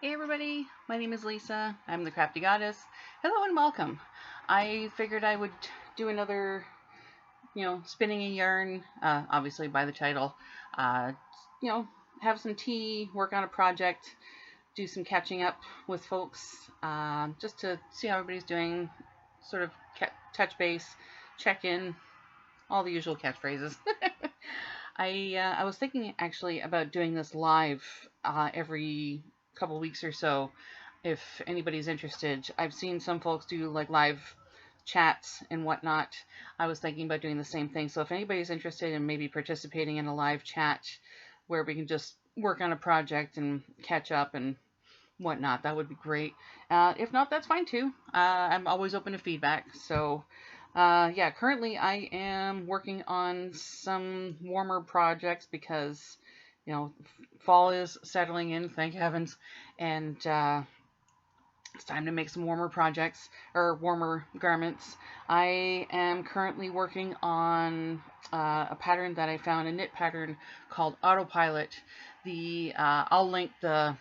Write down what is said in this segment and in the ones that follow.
Hey everybody, my name is Lisa. I'm the Crafty Goddess. Hello and welcome. I figured I would do another, spinning a yarn, obviously by the title. Uh, you know, have some tea, work on a project, do some catching up with folks, just to see how everybody's doing, sort of touch base, check in, all the usual catchphrases. I was thinking actually about doing this live every couple weeks or so. If anybody's interested, I've seen some folks do like live chats and whatnot. I was thinking about doing the same thing. So if anybody's interested in maybe participating in a live chat where we can just work on a project and catch up and whatnot, that would be great. If not, that's fine too. I'm always open to feedback. So yeah, currently I am working on some warmer projects because, fall is settling in, thank heavens, and it's time to make some warmer projects or warmer garments. I am currently working on a pattern that I found, a knit pattern called Autopilot. I'll link the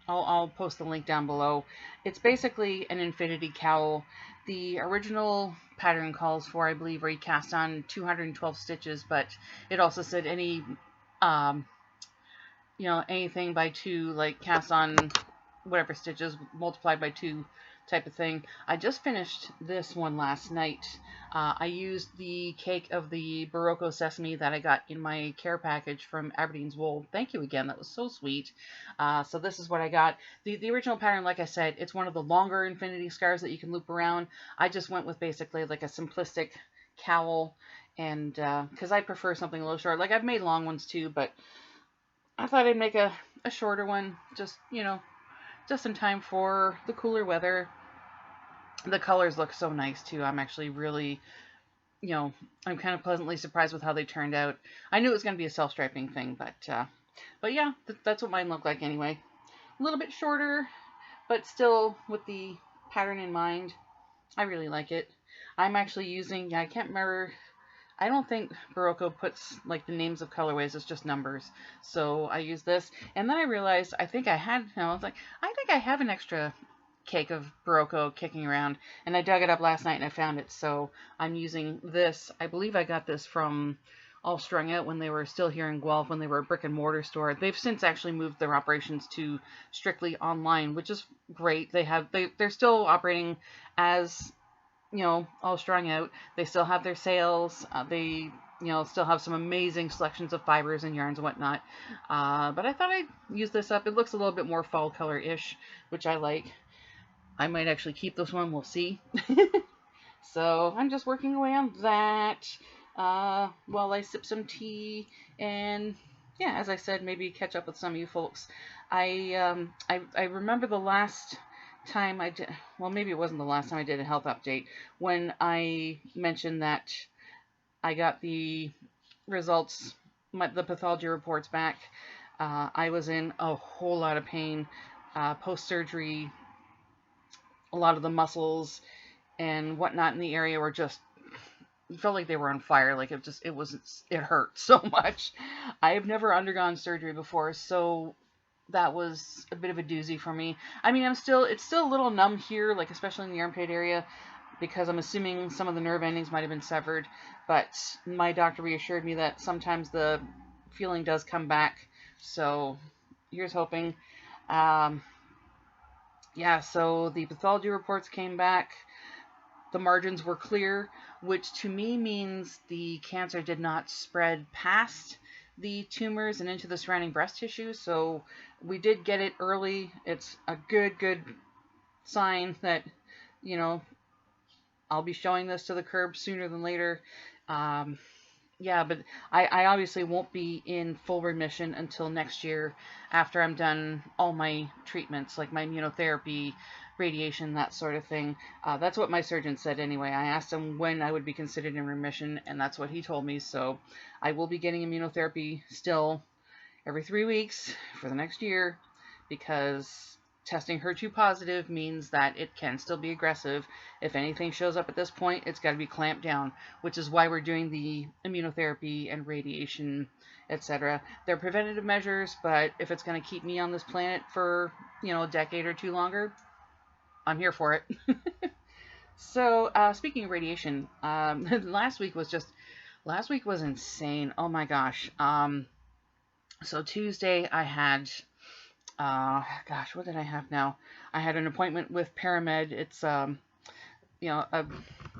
I'll post the link down below. It's basically an infinity cowl. The original pattern calls for, I believe, where you cast on 212 stitches, but it also said um, anything by two, like cast on whatever stitches multiplied by two type of thing. I just finished this one last night. I used the cake of the Barocco sesame that I got in my care package from Aberdeen's Wool. Thank you again. That was so sweet. So this is what I got. The original pattern, like I said, it's one of the longer infinity scarves that you can loop around. I just went with basically like a simplistic cowl, and because I prefer something a little short. Like I've made long ones too, but I thought I'd make a shorter one, just in time for the cooler weather. The colors look so nice too. I'm actually really, you know, I'm kind of pleasantly surprised with how they turned out. I knew it was going to be a self-striping thing, but yeah, that's what mine looked like anyway. A little bit shorter, but still with the pattern in mind. I really like it. I'm actually using, yeah, I can't remember. I don't think Barocco puts like the names of colorways, it's just numbers. So I use this. And then I realized I think I had, I was like, I think I have an extra cake of Barocco kicking around. And I dug it up last night and I found it. So I'm using this. I believe I got this from All Strung Out when they were still here in Guelph, when they were a brick and mortar store. They've since actually moved their operations to strictly online, which is great. They're still operating as all strung out. They still have their sales. They still have some amazing selections of fibers and yarns and whatnot. But I thought I'd use this up. It looks a little bit more fall color-ish, which I like. I might actually keep this one. We'll see. So I'm just working away on that while I sip some tea and yeah, as I said, maybe catch up with some of you folks. I remember the last time I did, well, maybe it wasn't the last time I did a health update, when I mentioned that I got the results, the pathology reports back. I was in a whole lot of pain post surgery. A lot of the muscles and whatnot in the area were just felt like they were on fire. Like it hurt so much. I have never undergone surgery before, so that was a bit of a doozy for me. I mean, it's still a little numb here, like especially in the armpit area, because I'm assuming some of the nerve endings might have been severed. But my doctor reassured me that sometimes the feeling does come back. So here's hoping. Um, yeah, so the pathology reports came back. The margins were clear, which to me means the cancer did not spread past the tumors and into the surrounding breast tissue. So we did get it early. It's a good sign that, you know, I'll be showing this to the curb sooner than later. Um, yeah, but I obviously won't be in full remission until next year after I'm done all my treatments, like my immunotherapy, radiation, that sort of thing. That's what my surgeon said anyway. I asked him when I would be considered in remission, and that's what he told me. So I will be getting immunotherapy still every 3 weeks for the next year because testing HER2 positive means that it can still be aggressive. If anything shows up at this point, it's got to be clamped down, which is why we're doing the immunotherapy and radiation, etc. They're preventative measures, but if it's going to keep me on this planet for, a decade or two longer, I'm here for it. So, speaking of radiation, last week was insane. Oh my gosh. So Tuesday I had, what did I have now? I had an appointment with Paramed. It's, a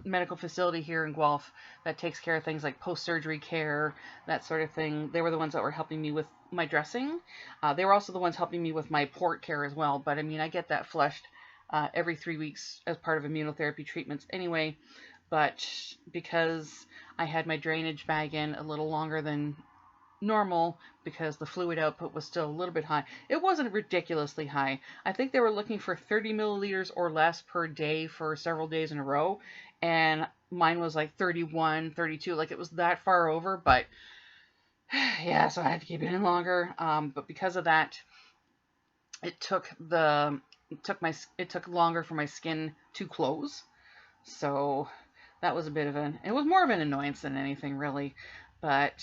medical facility here in Guelph that takes care of things like post-surgery care, that sort of thing. They were the ones that were helping me with my dressing. They were also the ones helping me with my port care as well. But I mean, I get that flushed every 3 weeks as part of immunotherapy treatments anyway. But because I had my drainage bag in a little longer than normal because the fluid output was still a little bit high. It wasn't ridiculously high. I think they were looking for 30 milliliters or less per day for several days in a row, and mine was like 31, 32. Like, it was that far over, but yeah, so I had to keep it in longer. But because of that, it took longer for my skin to close. So that was it was more of an annoyance than anything really. But,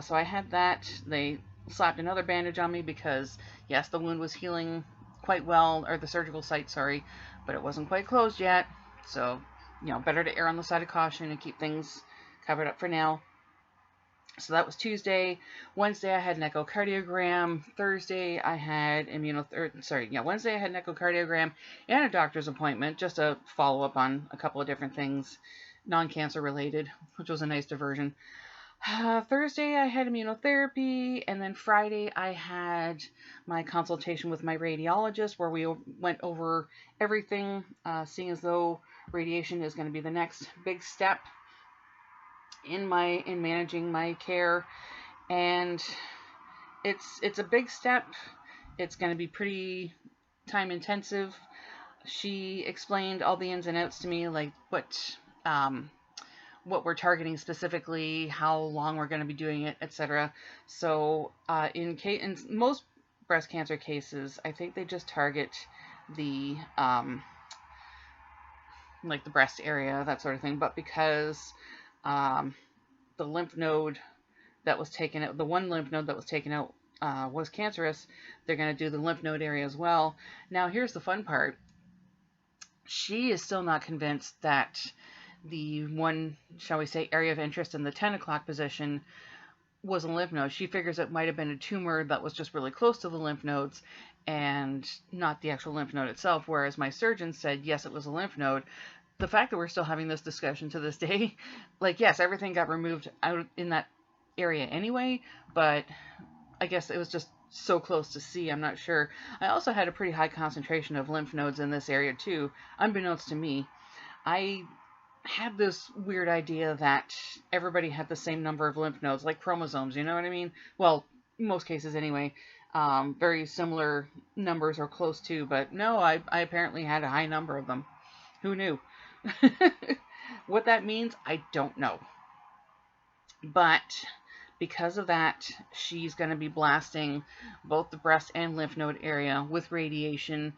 so I had that. They slapped another bandage on me because, yes, the wound was healing quite well, or the surgical site, sorry, but it wasn't quite closed yet. So, better to err on the side of caution and keep things covered up for now. So that was Tuesday. Wednesday I had an echocardiogram. Thursday I had Wednesday I had an echocardiogram and a doctor's appointment, just a follow-up on a couple of different things, non-cancer related, which was a nice diversion. Thursday I had immunotherapy, and then Friday I had my consultation with my radiologist where we went over everything, seeing as though radiation is going to be the next big step in managing my care, and it's a big step. It's going to be pretty time intensive. She explained all the ins and outs to me, like what we're targeting specifically, how long we're going to be doing it, etc. So in most breast cancer cases, I think they just target the like the breast area, that sort of thing. But because the lymph node that was taken out, the one lymph node that was taken out was cancerous, they're going to do the lymph node area as well. Now here's the fun part. She is still not convinced that the one, shall we say, area of interest in the 10 o'clock position was a lymph node. She figures it might have been a tumor that was just really close to the lymph nodes and not the actual lymph node itself, whereas my surgeon said, yes, it was a lymph node. The fact that we're still having this discussion to this day, like, yes, everything got removed out in that area anyway, but I guess it was just so close to see, I'm not sure. I also had a pretty high concentration of lymph nodes in this area too, unbeknownst to me. I had this weird idea that everybody had the same number of lymph nodes, like chromosomes, you know what I mean? Well, in most cases anyway, very similar numbers or close to, but no, I apparently had a high number of them. Who knew? What that means, I don't know. But because of that, she's going to be blasting both the breast and lymph node area with radiation,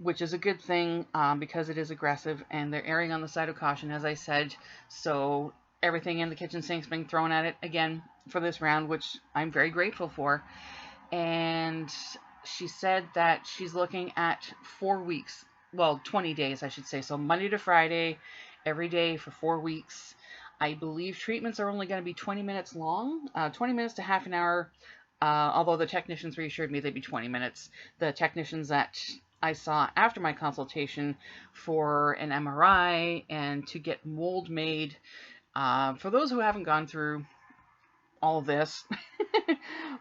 which is a good thing because it is aggressive, and they're erring on the side of caution, as I said. So everything in the kitchen sink's being thrown at it again for this round, which I'm very grateful for. And she said that she's looking at 4 weeks, well, 20 days, I should say. So Monday to Friday, every day for 4 weeks. I believe treatments are only going to be 20 minutes long, 20 minutes to half an hour, although the technicians reassured me they'd be 20 minutes. The technicians that I saw after my consultation for an MRI and to get mold made. For those who haven't gone through all this,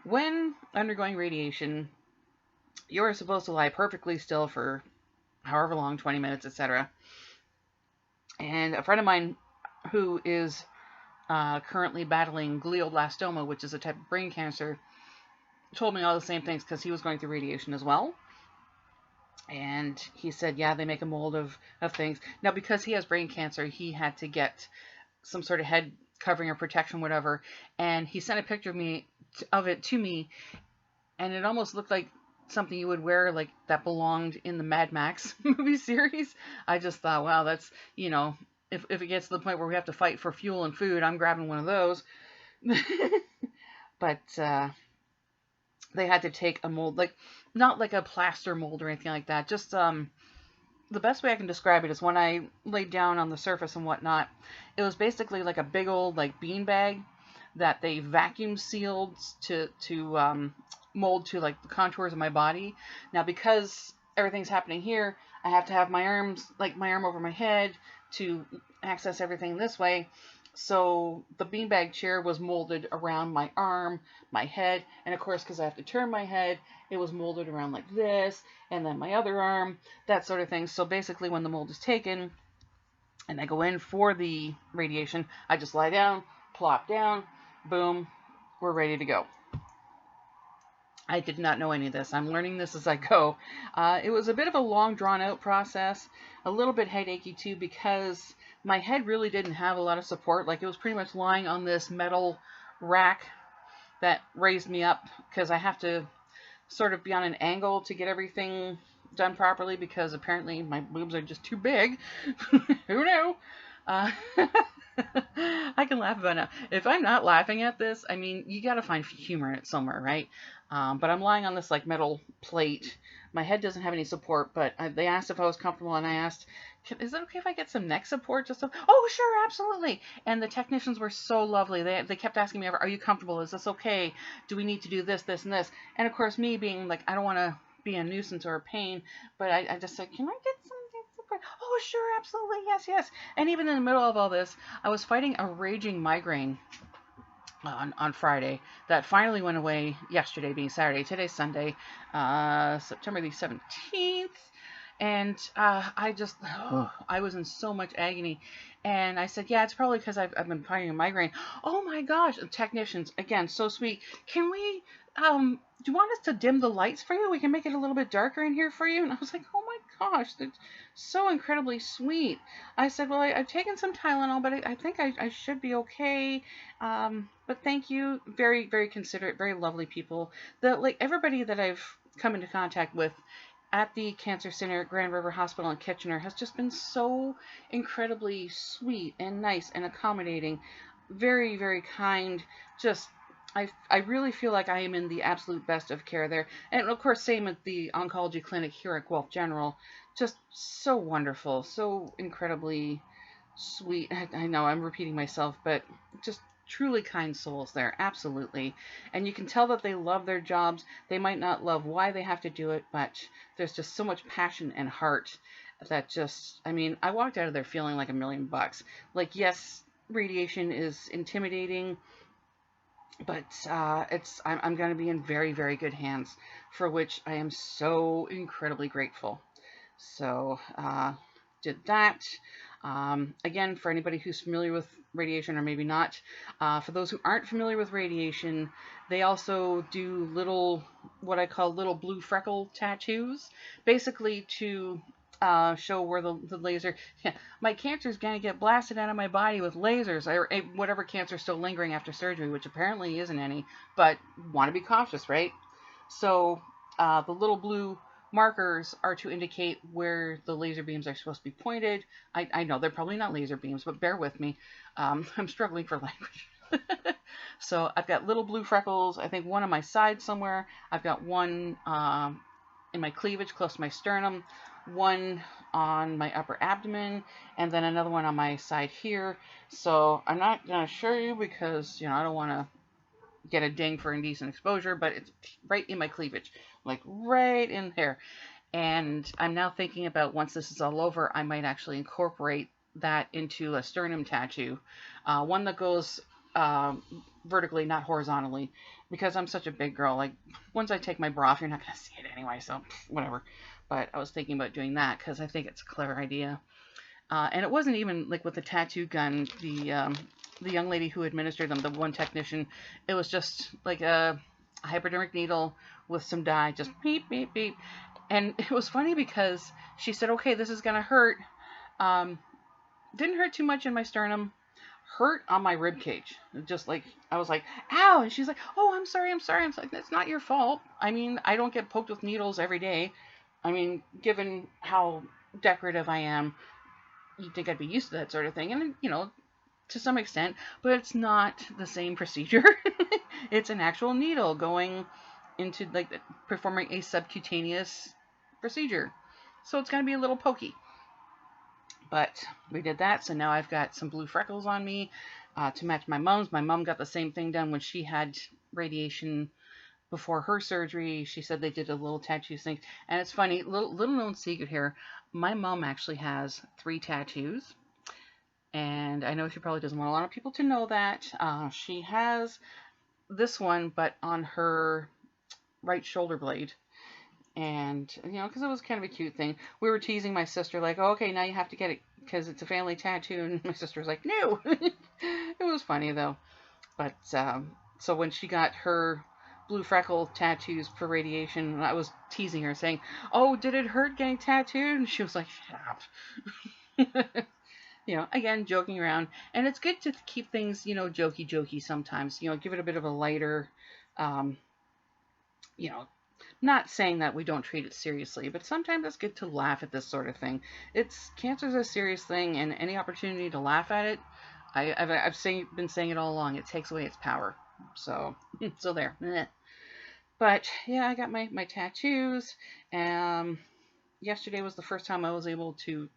when undergoing radiation, you are supposed to lie perfectly still for however long, 20 minutes, etc. And a friend of mine who is currently battling glioblastoma, which is a type of brain cancer, told me all the same things because he was going through radiation as well. And he said, yeah, they make a mold of things. Now, because he has brain cancer, he had to get some sort of head covering or protection, whatever. And he sent a picture of it to me, and it almost looked like something you would wear like that belonged in the Mad Max movie series. I just thought, wow, that's, if it gets to the point where we have to fight for fuel and food, I'm grabbing one of those. But they had to take a mold, like not like a plaster mold or anything like that. Just the best way I can describe it is when I laid down on the surface and whatnot, it was basically like a big old like bean bag that they vacuum sealed to mold to like the contours of my body. Now because everything's happening here, I have to have my arms, like my arm over my head to access everything this way. So the beanbag chair was molded around my arm, my head, and of course, because I have to turn my head, it was molded around like this, and then my other arm, that sort of thing. So basically, when the mold is taken and I go in for the radiation, I just lie down, plop down, boom, we're ready to go. I did not know any of this. I'm learning this as I go. It was a bit of a long, drawn-out process, a little bit headachy too, because my head really didn't have a lot of support. Like, it was pretty much lying on this metal rack that raised me up, because I have to sort of be on an angle to get everything done properly, because apparently my boobs are just too big. Who knew? I can laugh about it now. If I'm not laughing at this, I mean, you got to find humor in it somewhere, right? But I'm lying on this like metal plate. My head doesn't have any support, but they asked if I was comfortable, and I asked, is it okay if I get some neck support? Oh, sure, absolutely. And the technicians were so lovely. They kept asking me, are you comfortable? Is this okay? Do we need to do this, this, and this? And of course, me being like, I don't want to be a nuisance or a pain, but I just said, can I get some neck support? Oh, sure, absolutely, yes, yes. And even in the middle of all this, I was fighting a raging migraine on Friday that finally went away yesterday, being Saturday. Today's Sunday, September the 17th. And I was in so much agony. And I said, yeah, it's probably because I've been fighting a migraine. Oh my gosh, technicians, again, so sweet. Can we, do you want us to dim the lights for you? We can make it a little bit darker in here for you. And I was like, oh my gosh, that's so incredibly sweet. I said, well, I've taken some Tylenol, but I think I should be okay. But thank you. Very, very considerate, very lovely people. Like everybody that I've come into contact with at the Cancer Center at Grand River Hospital in Kitchener has just been so incredibly sweet and nice and accommodating. Very, very kind. Just, I really feel like I am in the absolute best of care there. And of course, same at the oncology clinic here at Guelph General. Just so wonderful, so incredibly sweet. I know I'm repeating myself, but just truly kind souls there, absolutely. And you can tell that they love their jobs. They might not love why they have to do it, but there's just so much passion and heart that just, I mean, I walked out of there feeling like $1,000,000. Like, yes, radiation is intimidating, but I'm going to be in very, very good hands, for which I am so incredibly grateful. So, did that. Again, for anybody who's familiar with radiation, or maybe not, for those who aren't familiar with radiation, they also do little, what I call little blue freckle tattoos, basically to show where the laser, yeah, my cancer is going to get blasted out of my body with lasers, or whatever cancer is still lingering after surgery, which apparently isn't any, but want to be cautious, right? So the little blue markers are to indicate where the laser beams are supposed to be pointed. I know they're probably not laser beams, but bear with me. I'm struggling for language. So I've got little blue freckles, I think one on my side somewhere. I've got one in my cleavage close to my sternum, one on my upper abdomen, and then another one on my side here. So I'm not going to show you because, I don't want to get a ding for indecent exposure, but it's right in my cleavage, like right in there. And I'm now thinking about, once this is all over, I might actually incorporate that into a sternum tattoo, one that goes vertically, not horizontally, because I'm such a big girl. Like, once I take my bra off, you're not going to see it anyway, so whatever. But I was thinking about doing that because I think it's a clever idea. And it wasn't even like with the tattoo gun, the young lady who administered them, the one technician, it was just like a hypodermic needle with some dye, just beep, beep, beep. And it was funny because she said, okay, this is going to hurt. Didn't hurt too much in my sternum. hurt on my rib cage. Just like, I was like, ow. And she's like, oh, I'm sorry. I'm sorry. I'm like, that's not your fault. I mean, I don't get poked with needles every day. I mean, given how decorative I am, you'd think I'd be used to that sort of thing. And, to some extent, but it's not the same procedure. It's an actual needle going into, like, performing a subcutaneous procedure. So it's going to be a little pokey. But we did that, so now I've got some blue freckles on me to match my mom's. My mom got the same thing done when she had radiation before her surgery. She said they did a little tattoo thing. And it's funny, little known secret here. My mom actually has 3 tattoos. And I know she probably doesn't want a lot of people to know that. She has this one, but on her right shoulder blade. And, because it was kind of a cute thing. We were teasing my sister, like, oh, okay, now you have to get it because it's a family tattoo. And my sister was like, no. It was funny, though. But, so when she got her blue freckle tattoos for radiation, I was teasing her, saying, oh, did it hurt getting tattooed? And she was like, shut up. Again, joking around. And it's good to keep things, jokey sometimes. Give it a bit of a lighter, not saying that we don't treat it seriously, but sometimes it's good to laugh at this sort of thing. Cancer's a serious thing, and any opportunity to laugh at it, I've been saying it all along, it takes away its power. So there. But yeah, I got my tattoos. Yesterday was the first time I was able to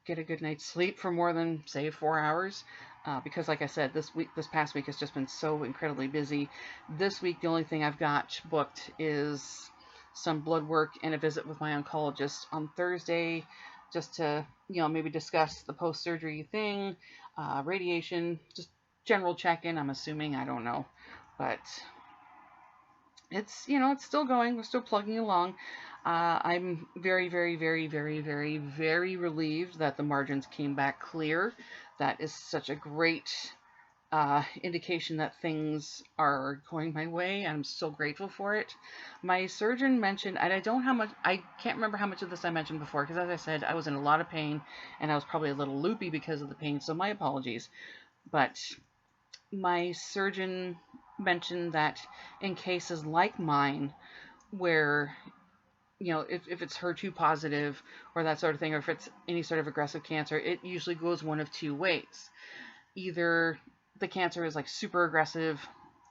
get a good night's sleep for more than, say, 4 hours. Because, like I said, this past week has just been so incredibly busy. This week, the only thing I've got booked is some blood work and a visit with my oncologist on Thursday, just to, maybe discuss the post-surgery thing, radiation, just general check-in, I'm assuming, I don't know. But it's, it's still going. We're still plugging along. I'm very, very, very, very, very, very relieved that the margins came back clear. That is such a great indication that things are going my way. I'm so grateful for it. My surgeon mentioned, and I can't remember how much of this I mentioned before, because as I said, I was in a lot of pain, and I was probably a little loopy because of the pain, so my apologies. But my surgeon mentioned that in cases like mine, where if it's HER2 positive or that sort of thing, or if it's any sort of aggressive cancer, it usually goes one of 2 ways. Either the cancer is like super aggressive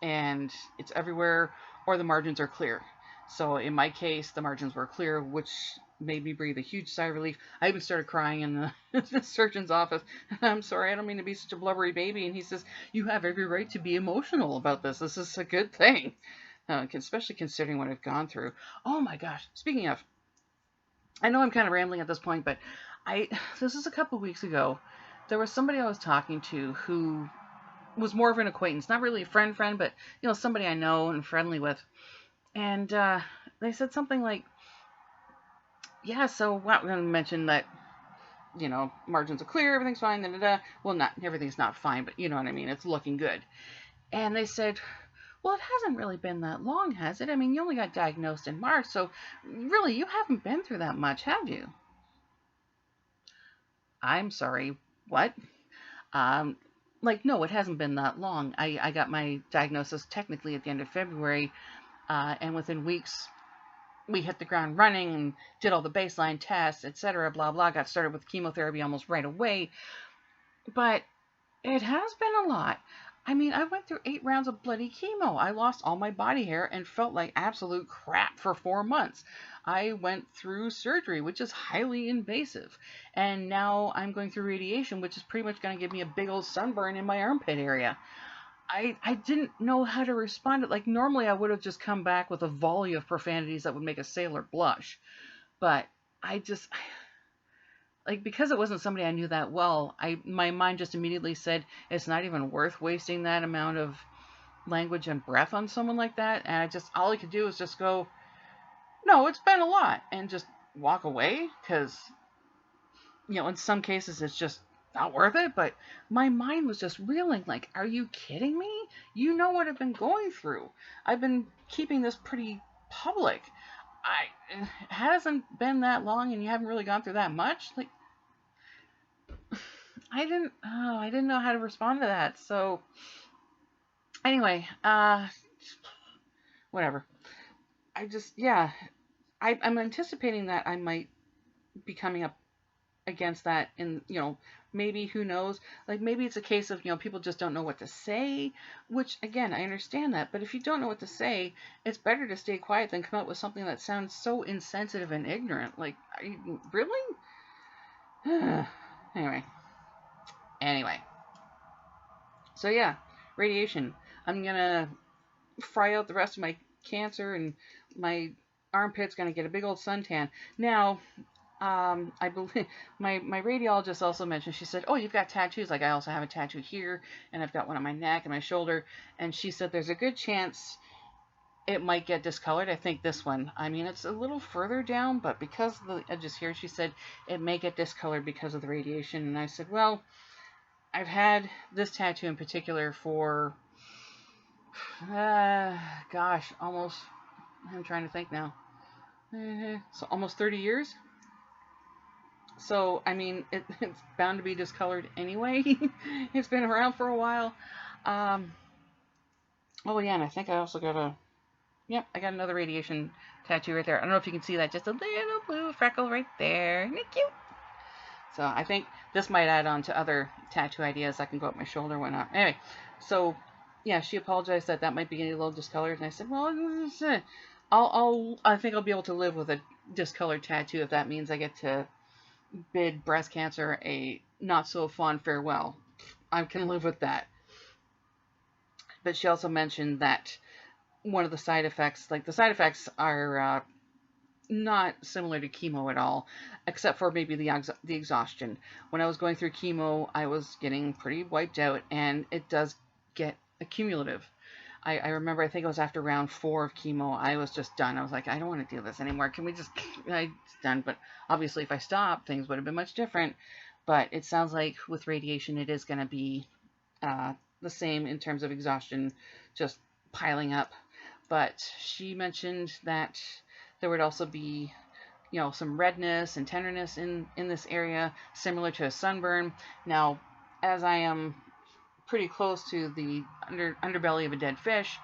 and it's everywhere, or the margins are clear. So in my case, the margins were clear, which made me breathe a huge sigh of relief. I even started crying in the surgeon's office. I'm sorry, I don't mean to be such a blubbery baby. And he says, you have every right to be emotional about this. This is a good thing. Especially considering what I've gone through. Oh my gosh. Speaking of, I know I'm kind of rambling at this point, but this is a couple weeks ago. There was somebody I was talking to who was more of an acquaintance, not really a friend, but somebody I know and friendly with. And they said something like, yeah, so what, we're going to mention that, margins are clear, everything's fine, Well, not everything's not fine, but you know what I mean. It's looking good. And they said, well, it hasn't really been that long, has it? I mean, you only got diagnosed in March, so really, you haven't been through that much, have you? I'm sorry, what? No, it hasn't been that long. I got my diagnosis technically at the end of February, and within weeks, we hit the ground running and did all the baseline tests, etc., blah, blah, got started with chemotherapy almost right away. But it has been a lot. I mean, I went through 8 rounds of bloody chemo. I lost all my body hair and felt like absolute crap for 4 months. I went through surgery, which is highly invasive. And now I'm going through radiation, which is pretty much going to give me a big old sunburn in my armpit area. I didn't know how to respond. Like, normally I would have just come back with a volley of profanities that would make a sailor blush. But because it wasn't somebody I knew that well, my mind just immediately said, it's not even worth wasting that amount of language and breath on someone like that. And all I could do was just go, no, it's been a lot, and just walk away, because, in some cases it's just not worth it. But my mind was just reeling, like, are you kidding me? You know what I've been going through. I've been keeping this pretty public. It hasn't been that long, and you haven't really gone through that much. Like, I didn't know how to respond to that. So anyway, whatever. I just, yeah, I'm anticipating that I might be coming up against that, and maybe, who knows, like maybe it's a case of people just don't know what to say, which again, I understand that, but if you don't know what to say, it's better to stay quiet than come up with something that sounds so insensitive and ignorant. Like, are you really? anyway anyway so yeah, radiation. I'm gonna fry out the rest of my cancer, and my armpit's gonna get a big old suntan. Now, I believe my radiologist also mentioned, she said, "Oh, you've got tattoos. Like, I also have a tattoo here, and I've got one on my neck and my shoulder." And she said there's a good chance it might get discolored. I think this one. I mean, it's a little further down, but because of the edges here, she said it may get discolored because of the radiation. And I said, well, I've had this tattoo in particular for, gosh, almost. I'm trying to think now. So almost 30 years. So, I mean, it's bound to be discolored anyway. It's been around for a while. Um, oh, yeah, and I think I also got yep, I got another radiation tattoo right there. I don't know if you can see that, just a little blue freckle right there. Isn't it cute? So I think this might add on to other tattoo ideas that can go up my shoulder and whatnot. Anyway, so yeah, she apologized that that might be a little discolored, and I said, well, I think I'll be able to live with a discolored tattoo if that means I get to bid breast cancer a not so fond farewell. I can live with that. But she also mentioned that one of the side effects, like the side effects are not similar to chemo at all, except for maybe the exhaustion. When I was going through chemo, I was getting pretty wiped out, and it does get accumulative. I remember, I think it was after round 4 of chemo, I was just done. I was like, I don't want to do this anymore. Can we just, it's done. But obviously, if I stopped, things would have been much different. But it sounds like with radiation, it is going to be the same in terms of exhaustion, just piling up. But she mentioned that there would also be, some redness and tenderness in this area, similar to a sunburn. Now, as I am pretty close to the underbelly of a dead fish,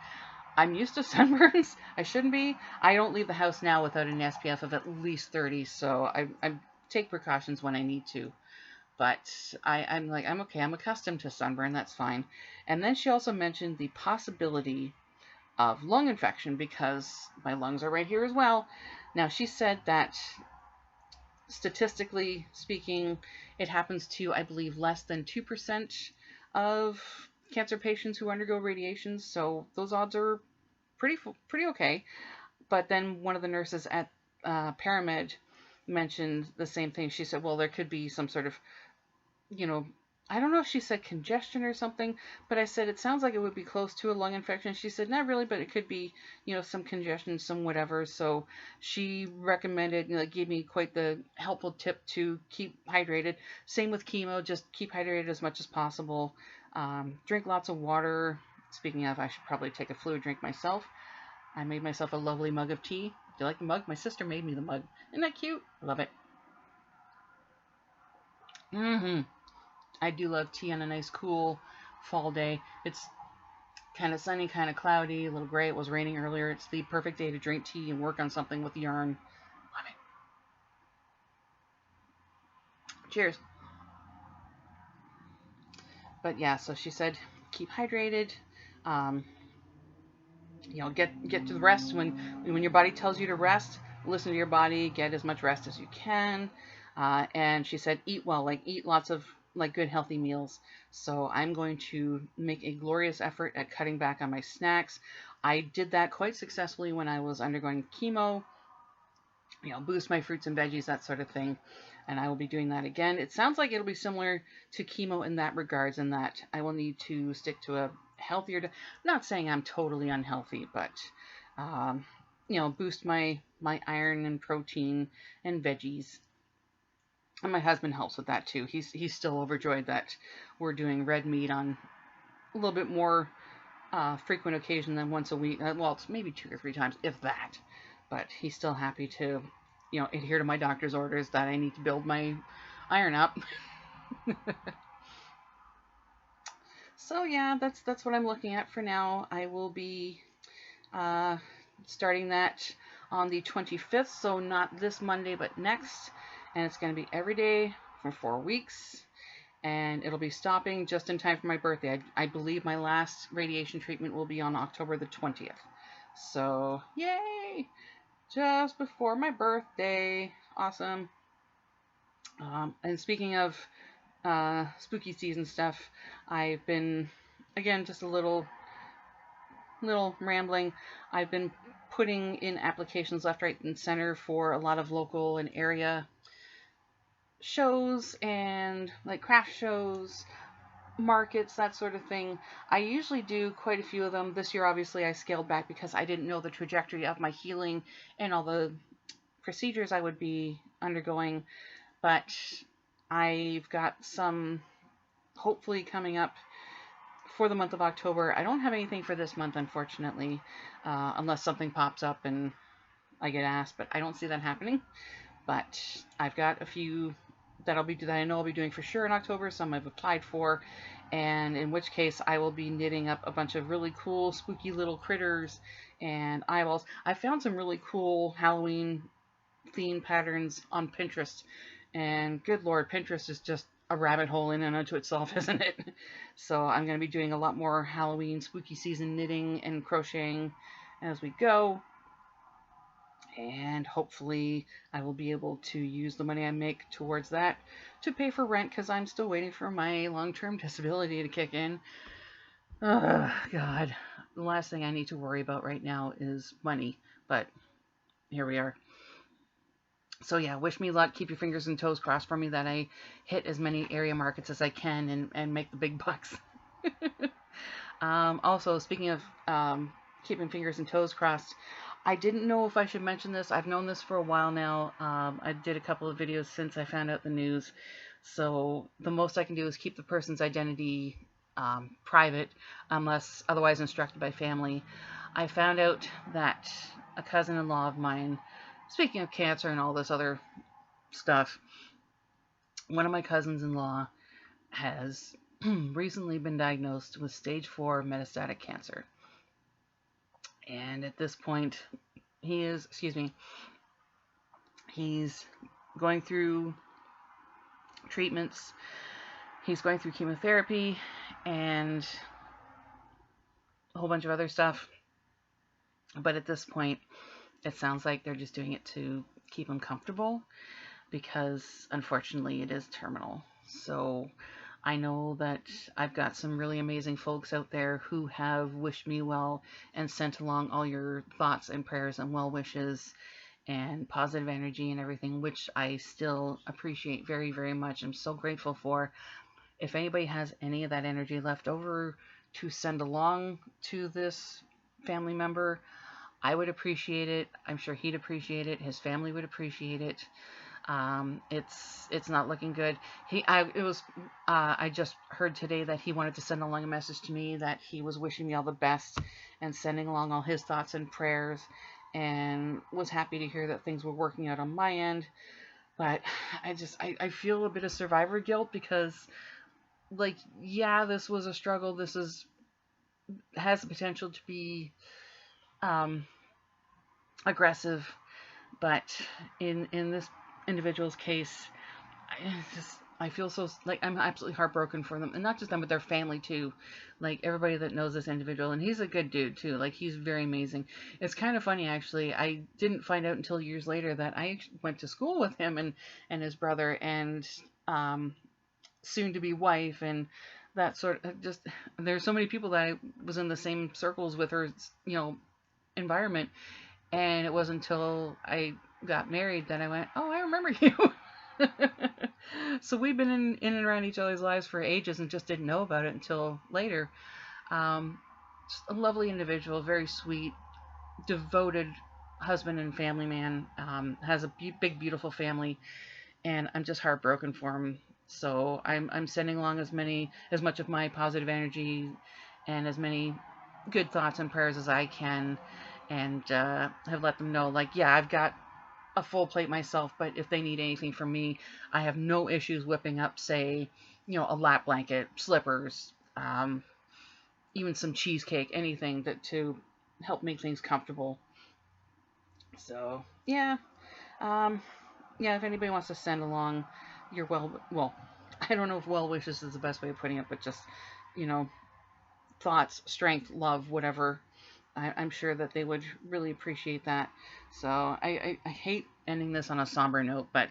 I'm used to sunburns. I shouldn't be. I don't leave the house now without an SPF of at least 30, so I take precautions when I need to. But I'm like, I'm okay. I'm accustomed to sunburn. That's fine. And then she also mentioned the possibility of lung infection because my lungs are right here as well. Now, she said that statistically speaking, it happens to, I believe, less than 2% of cancer patients who undergo radiation. So those odds are pretty okay. But then one of the nurses at Paramed mentioned the same thing. She said, well, there could be some sort of, you know, I don't know if she said congestion or something, but I said it sounds like it would be close to a lung infection. She said not really, but it could be, some congestion, some whatever. So she recommended, gave me quite the helpful tip to keep hydrated. Same with chemo, just keep hydrated as much as possible. Drink lots of water. Speaking of, I should probably take a fluid drink myself. I made myself a lovely mug of tea. Do you like the mug? My sister made me the mug. Isn't that cute? I love it. Mm-hmm. I do love tea on a nice cool fall day. It's kind of sunny, kind of cloudy, a little gray. It was raining earlier. It's the perfect day to drink tea and work on something with yarn. Love it. Cheers. But yeah, so she said keep hydrated. Um, get to the rest when your body tells you to rest. Listen to your body. Get as much rest as you can. And she said eat well, like eat lots of like good healthy meals. So I'm going to make a glorious effort at cutting back on my snacks. I did that quite successfully when I was undergoing chemo. Boost my fruits and veggies, that sort of thing. And I will be doing that again. It sounds like it'll be similar to chemo in that regards, in that I will need to stick to a healthier. I'm not saying I'm totally unhealthy, but boost my iron and protein and veggies. And my husband helps with that too. He's still overjoyed that we're doing red meat on a little bit more frequent occasion than once a week. Well, it's maybe 2 or 3 times, if that. But he's still happy to, adhere to my doctor's orders that I need to build my iron up. So yeah, that's what I'm looking at for now. I will be uh, starting that on the 25th, so not this Monday, but next. And it's going to be every day for 4 weeks. And it'll be stopping just in time for my birthday. I believe my last radiation treatment will be on October the 20th. So, yay! Just before my birthday. Awesome. And speaking of spooky season stuff, I've been, again, just a little rambling. I've been putting in applications left, right, and center for a lot of local and area shows and like craft shows, markets, that sort of thing. I usually do quite a few of them. This year, obviously, I scaled back because I didn't know the trajectory of my healing and all the procedures I would be undergoing. But I've got some hopefully coming up for the month of October. I don't have anything for this month, unfortunately, unless something pops up and I get asked, but I don't see that happening. But I've got a few that I know I'll be doing for sure in October. Some I've applied for, and in which case I will be knitting up a bunch of really cool, spooky little critters and eyeballs. I found some really cool Halloween theme patterns on Pinterest, and good Lord, Pinterest is just a rabbit hole in and unto itself, isn't it? So I'm going to be doing a lot more Halloween spooky season knitting and crocheting as we go. And hopefully I will be able to use the money I make towards that to pay for rent, because I'm still waiting for my long-term disability to kick in. Oh, God. The last thing I need to worry about right now is money, but here we are. So yeah, wish me luck. Keep your fingers and toes crossed for me that I hit as many area markets as I can and make the big bucks. Also, speaking of keeping fingers and toes crossed, I didn't know if I should mention this. I've known this for a while now. I did a couple of videos since I found out the news. So the most I can do is keep the person's identity private unless otherwise instructed by family. I found out that a cousin-in-law of mine, speaking of cancer and all this other stuff, one of my cousins-in-law has recently been diagnosed with stage 4 metastatic cancer. And at this point, he's going through treatments. He's going through chemotherapy and a whole bunch of other stuff. But at this point, it sounds like they're just doing it to keep him comfortable, because unfortunately it is terminal. So I know that I've got some really amazing folks out there who have wished me well and sent along all your thoughts and prayers and well wishes and positive energy and everything, which I still appreciate very, very much. I'm so grateful for. If anybody has any of that energy left over to send along to this family member, I would appreciate it. I'm sure he'd appreciate it. His family would appreciate it. It's not looking good. I just heard today that he wanted to send along a message to me that he was wishing me all the best and sending along all his thoughts and prayers, and was happy to hear that things were working out on my end. But I feel a bit of survivor guilt, because, like, yeah, this was a struggle. This has the potential to be aggressive, but in this individual's case, I feel so, like, I'm absolutely heartbroken for them, and not just them, but their family too. Like, everybody that knows this individual, and he's a good dude too. Like, he's very amazing. It's kind of funny, actually. I didn't find out until years later that I went to school with him and his brother and soon to be wife, and that sort of, just, there's so many people that I was in the same circles with, or environment, and it wasn't until I got married that I went, oh, I remember you. So we've been in and around each other's lives for ages and just didn't know about it until later. Just a lovely individual, very sweet, devoted husband and family man, has a big, beautiful family, and I'm just heartbroken for him. So I'm sending along as much of my positive energy and as many good thoughts and prayers as I can, and have let them know, like, yeah, I've got a full plate myself, but if they need anything from me, I have no issues whipping up, say, a lap blanket, slippers, even some cheesecake, anything that to help make things comfortable. So yeah, um, yeah. If anybody wants to send along your well, I don't know if well wishes is the best way of putting it, but just you know thoughts, strength, love, whatever. I'm sure that they would really appreciate that. So I hate ending this on a somber note, but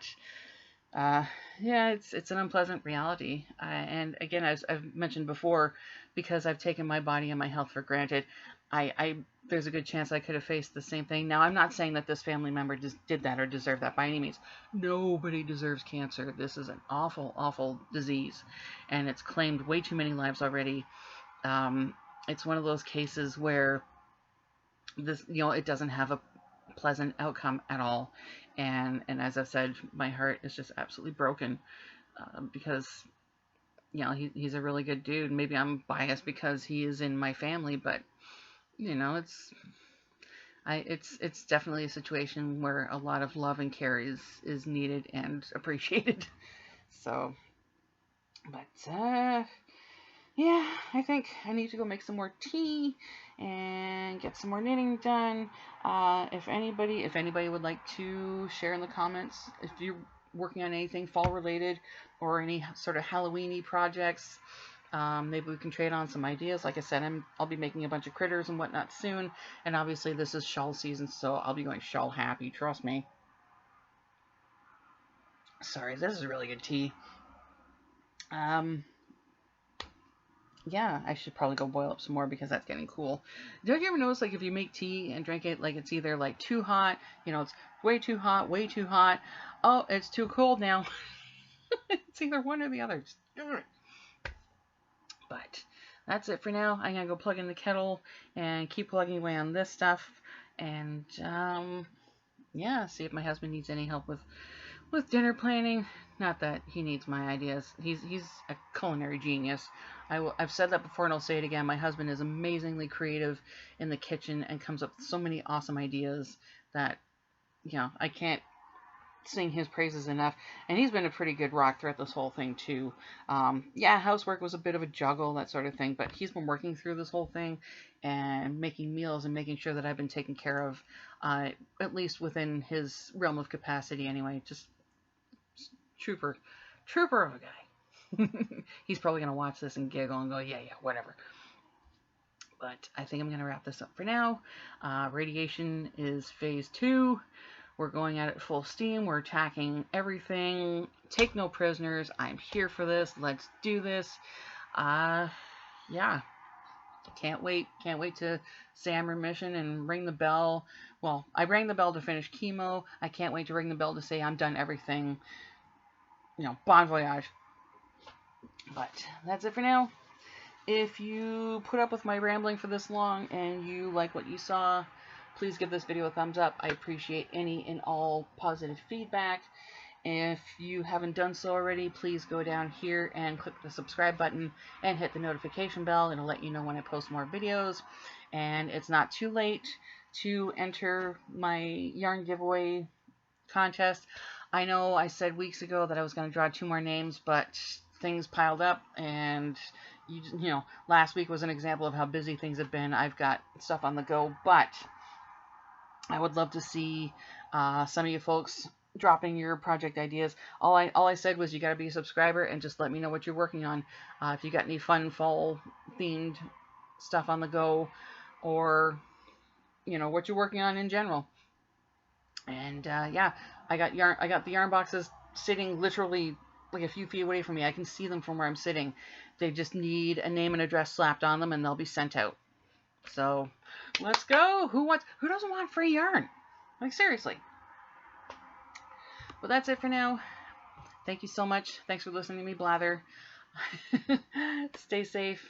uh, yeah, it's an unpleasant reality. And again, as I've mentioned before, because I've taken my body and my health for granted, I there's a good chance I could have faced the same thing. Now, I'm not saying that this family member just did that or deserved that by any means. Nobody deserves cancer. This is an awful, awful disease, and it's claimed way too many lives already. Um, it's one of those cases where this, it doesn't have a pleasant outcome at all. And as I've said, my heart is just absolutely broken because he's a really good dude. Maybe I'm biased because he is in my family, but it's definitely a situation where a lot of love and care is needed and appreciated. So, but yeah, I think I need to go make some more tea and get some more knitting done. If anybody would like to share in the comments, if you're working on anything fall related or any sort of Halloweeny projects, maybe we can trade on some ideas. Like I said, I'll be making a bunch of critters and whatnot soon, and obviously this is shawl season, so I'll be going shawl happy. Trust me. Sorry, this is really good tea. Yeah, I should probably go boil up some more because that's getting cool. Don't you ever notice, like, if you make tea and drink it, like, it's either, like, too hot, it's way too hot, way too hot. Oh, it's too cold now. It's either one or the other. But that's it for now. I'm going to go plug in the kettle and keep plugging away on this stuff. And, yeah, see if my husband needs any help with dinner planning. Not that he needs my ideas. He's a culinary genius. I've said that before and I'll say it again. My husband is amazingly creative in the kitchen and comes up with so many awesome ideas that, I can't sing his praises enough. And he's been a pretty good rock throughout this whole thing too. Yeah, housework was a bit of a juggle, that sort of thing, but he's been working through this whole thing and making meals and making sure that I've been taken care of, at least within his realm of capacity anyway. Just trooper of a guy. He's probably going to watch this and giggle and go, yeah, whatever. But I think I'm going to wrap this up for now. Radiation is phase 2. We're going at it full steam. We're attacking everything. Take no prisoners. I'm here for this. Let's do this. Yeah. Can't wait to say I'm remission and ring the bell. Well, I rang the bell to finish chemo. I can't wait to ring the bell to say I'm done everything. Bon voyage. But that's it for now. If you put up with my rambling for this long and you like what you saw, please give this video a thumbs up. I appreciate any and all positive feedback. If you haven't done so already, please go down here and click the subscribe button and hit the notification bell. It'll let you know when I post more videos. And it's not too late to enter my yarn giveaway contest. I know I said weeks ago that I was going to draw 2 more names, but things piled up, and last week was an example of how busy things have been. I've got stuff on the go, but I would love to see some of you folks dropping your project ideas. All I said was you got to be a subscriber and just let me know what you're working on. If you got any fun fall themed stuff on the go, or what you're working on in general. And yeah, I got the yarn boxes sitting literally like a few feet away from me. I can see them from where I'm sitting. They just need a name and address slapped on them, and they'll be sent out. So let's go. Who doesn't want free yarn? Like, seriously. But that's it for now. Thank you so much. Thanks for listening to me blather. Stay safe.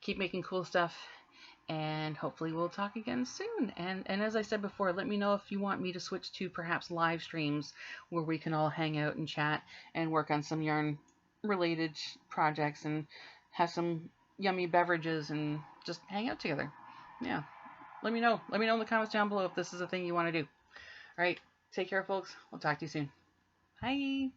Keep making cool stuff. And hopefully we'll talk again soon. And as I said before, let me know if you want me to switch to perhaps live streams where we can all hang out and chat and work on some yarn related projects and have some yummy beverages and just hang out together. Yeah. Let me know. Let me know in the comments down below if this is a thing you want to do. All right. Take care, folks. I'll talk to you soon. Bye.